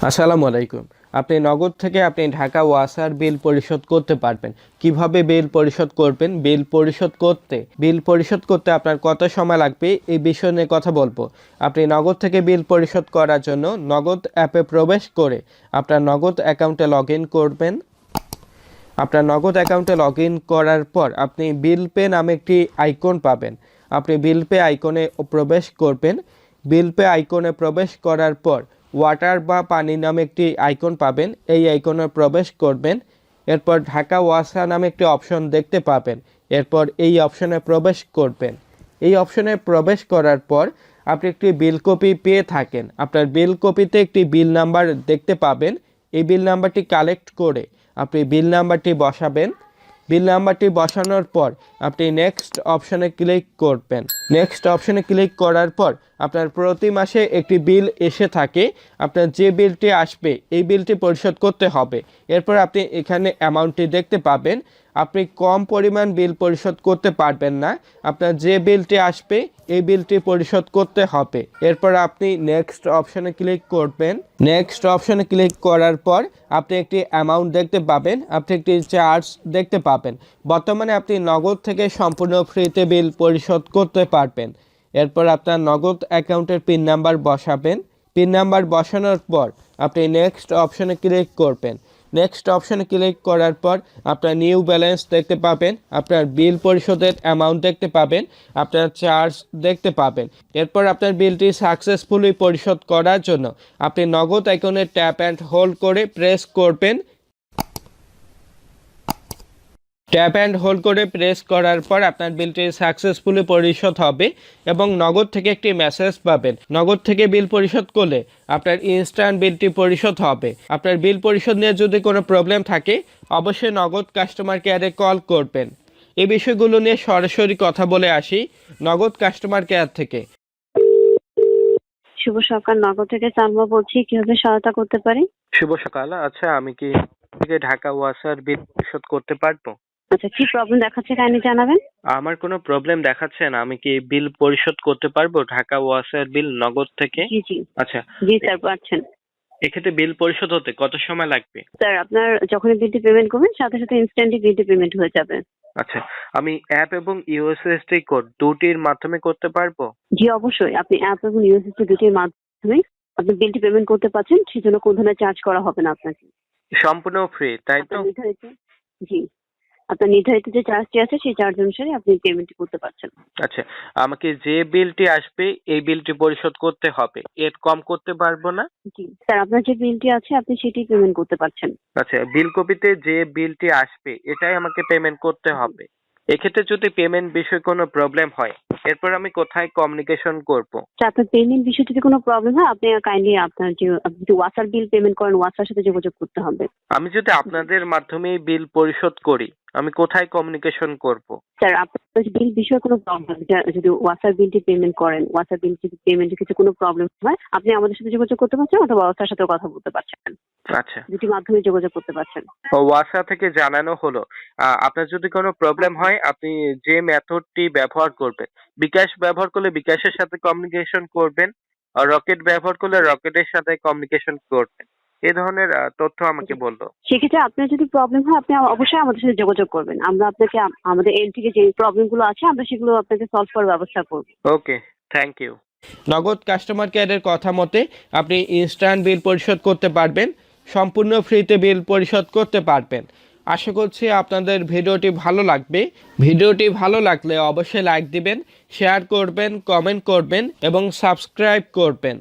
আসসালামু আলাইকুম। আপনি নগদ থেকে আপনি ঢাকা ওয়াসার বিল পরিশোধ করতে পারবেন। কিভাবে বিল পরিশোধ করবেন? বিল পরিশোধ করতে আপনার কত সময় লাগবে এই বিষয় নিয়ে কথা বলবো। আপনি নগদ থেকে বিল পরিশোধ করার জন্য নগদ অ্যাপে প্রবেশ করে আপনার নগদ অ্যাকাউন্টে লগইন করবেন। আপনার নগদ অ্যাকাউন্টে লগইন করার পর আপনি বিল পে নামে একটি আইকন পাবেন। আপনি বিল পে আইকনে প্রবেশ করবেন। বিল পে আইকনে প্রবেশ করার পর ওয়াটার বা পানি নামে একটি আইকন পাবেন। এই আইকনে প্রবেশ করবেন। এরপর ঢাকা ওয়াসা নামে একটি অপশন দেখতে পাবেন। এরপর এই অপশনে প্রবেশ করবেন। এই অপশনে প্রবেশ করার পর আপনি একটি বিল কপি পেয়ে থাকেন। আপনার বিল কপিতে একটি বিল নাম্বার দেখতে পাবেন। এই বিল নাম্বারটি কালেক্ট করে আপনি বিল নাম্বারটি বসাবেন। বিল নাম্বারটি বসানোর পর আপনি নেক্সট অপশনে ক্লিক করবেন। নেক্সট অপশনে ক্লিক করার পর আপনার প্রতি মাসে একটি বিল এসে থাকে। আপনার যে বিলটি আসবে এই বিলটি পরিশোধ করতে হবে। এরপর আপনি এখানে অ্যামাউন্টটি দেখতে পাবেন। আপনি কম পরিমাণ বিল পরিশোধ করতে পারবেন না। আপনার যে বিলটি আসবে এই বিলটি পরিশোধ করতে হবে। এরপর আপনি নেক্সট অপশনে ক্লিক করবেন। নেক্সট অপশনে ক্লিক করার পর আপনি একটি অ্যামাউন্ট দেখতে পাবেন। আপনি একটি চার্জ দেখতে পাবেন। বর্তমানে আপনি নগদ থেকে সম্পূর্ণ ফ্রিতে বিল পরিশোধ করতে পারবেন। এরপর আপনার নগদ অ্যাকাউন্টের পিন নাম্বার বসাবেন। পিন নাম্বার বসানোর পর আপনি নেক্সট অপশনে ক্লিক করবেন। নেক্সট অপশনে ক্লিক করার পর আপনার নিউ ব্যালেন্স দেখতে পাবেন। আপনার বিল পরিশোধের অ্যামাউন্ট দেখতে পাবেন। আপনার চার্জ দেখতে পাবেন। এরপর আপনার বিলটি সাকসেসফুলি পরিশোধ করার জন্য আপনি নগদ আইকনে ট্যাপ অ্যান্ড হোল্ড করে প্রেস করবেন। ট্যাপ অ্যান্ড হোল্ড করে প্রেস করার পর আপনার বিলটি সাকসেসফুলি পরিশোধ হবে এবং নগদ থেকে একটি মেসেজ পাবেন। নগদ থেকে বিল পরিশোধ করলে আপনার ইনস্ট্যান্ট বিলটি পরিশোধ হবে। আপনার বিল পরিশোধ নিয়ে যদি কোনো প্রবলেম থাকে অবশ্যই নগদ কাস্টমার কেয়ারে কল করবেন। এই বিষয়গুলো নিয়ে সরাসরি কথা বলে আসি নগদ কাস্টমার কেয়ার থেকে। শুভ সকাল, নগর থেকে সালমা বলছি। কিভাবে সহায়তা করতে পারি? শুভ সকাল। আচ্ছা, আমি কি থেকে ঢাকা ওয়াসার বিল পরিশোধ করতে পারবো? আচ্ছা, কি প্রবলেম দেখাচ্ছে কাইন্ডলি জানাবেন। আমার কোনো প্রবলেম দেখাচ্ছে না। আমি কি বিল পরিশোধ করতে পারবো ঢাকা ওয়াসার বিল নগদ থেকে? জি জি আচ্ছা, জি স্যার, পাচ্ছেন। এক্ষেত্রে বিল পরিশোধ হতে কত সময় লাগবে? স্যার, আপনার যখনই বিলটি পেমেন্ট করবেন সাথে সাথে ইনস্ট্যান্টলি বিলটি পেমেন্ট হয়ে যাবে। আচ্ছা, আমি অ্যাপ এবং ইউএসএসডি কোড দুটির মাধ্যমে করতে পারবো? জি অবশ্যই, আপনি অ্যাপ এবং ইউএসএসডি দুটির মাধ্যমে আপনি বিলটি পেমেন্ট করতে পারছেন। সেজন্য কোনো ধরনের চার্জ করা হবে না আপনাকে। সম্পূর্ণ ফ্রি, তাই তো? আপনার নির্ধারিত, জি, আপনার নির্ধারিত যে চার্জটি আছে সেই চার্জ অনুসারে আপনি পেমেন্টটি করতে পারছেন। আচ্ছা, আমাকে যে বিলটি আসবে এই বিলটি পরিশোধ করতে হবে, এর কম করতে পারবো না? জি স্যার, আপনার যে বিলটি আছে আপনি সেটি পেমেন্ট করতে পারছেন। আচ্ছা, বিল কপিতে যে বিলটি আসবে এটাই আমাকে পেমেন্ট করতে হবে। এক্ষেত্রে যদি পেমেন্ট বিষয়ে কোনো প্রবলেম হয় এরপর আমি কোথায় কমিউনিকেশন করব? আচ্ছা, আপনার পেমেন্ট বিষয়ে যদি কোনো প্রবলেম হয় আপনি কাইন্ডলি আপনার যে আপনি যদি ওয়াসার বিল পেমেন্ট করেন ওয়াসার সাথে যোগাযোগ করতে হবে। আমি যদি আপনাদের মাধ্যমেই বিল পরিশোধ করি আমি কোথায় কমিউনিকেশন করব? স্যার, আপনার যদি বিল বিষয়ে কোনো প্রবলেম, যদি ওয়াসার বিলটি পেমেন্ট করেন, ওয়াসার বিল যদি পেমেন্টের কিছু কোনো প্রবলেম হয় আপনি আমাদের সাথে যোগাযোগ করতে পারছেন অথবা ওয়াসার সাথে কথা বলতে পারছেন। আচ্ছা, দুটি মাধ্যমে যোগাযোগ করতে পারছেন। ওয়াসা থেকে জানানো হলো আপনার যদি কোনো প্রবলেম হয় আপনি যে মেথডটি ব্যবহার করবেন, বিকাশ ব্যবহার করলে বিকাশের সাথে কমিউনিকেশন করবেন, আর রকেট ব্যবহার করলে রকেটের সাথে কমিউনিকেশন করবেন। এ ধরনের তথ্য আমাকে বললো। সেক্ষেত্রে আপনার যদি প্রবলেম হয় আপনি অবশ্যই আমাদের সাথে যোগাযোগ করবেন। আমরা আপনাকে আমাদের এন্ড থেকে যে প্রবলেমগুলো আছে আমরা সেগুলো আপনাকে সলভ করার ব্যবস্থা করব। ওকে, থ্যাংক ইউ। নগদ কাস্টমার কেয়ারের কথা মতে আপনি ইনস্ট্যান্ট বিল পরিশোধ করতে পারবেন। সম্পূর্ণ ফ্রিতে বিল পরিশোধ করতে পারবেন। আশা করছি আপনাদের ভিডিওটি ভালো লাগবে। ভিডিওটি ভালো লাগলে অবশ্যই লাইক দিবেন, শেয়ার করবেন, কমেন্ট করবেন এবং সাবস্ক্রাইব করবেন।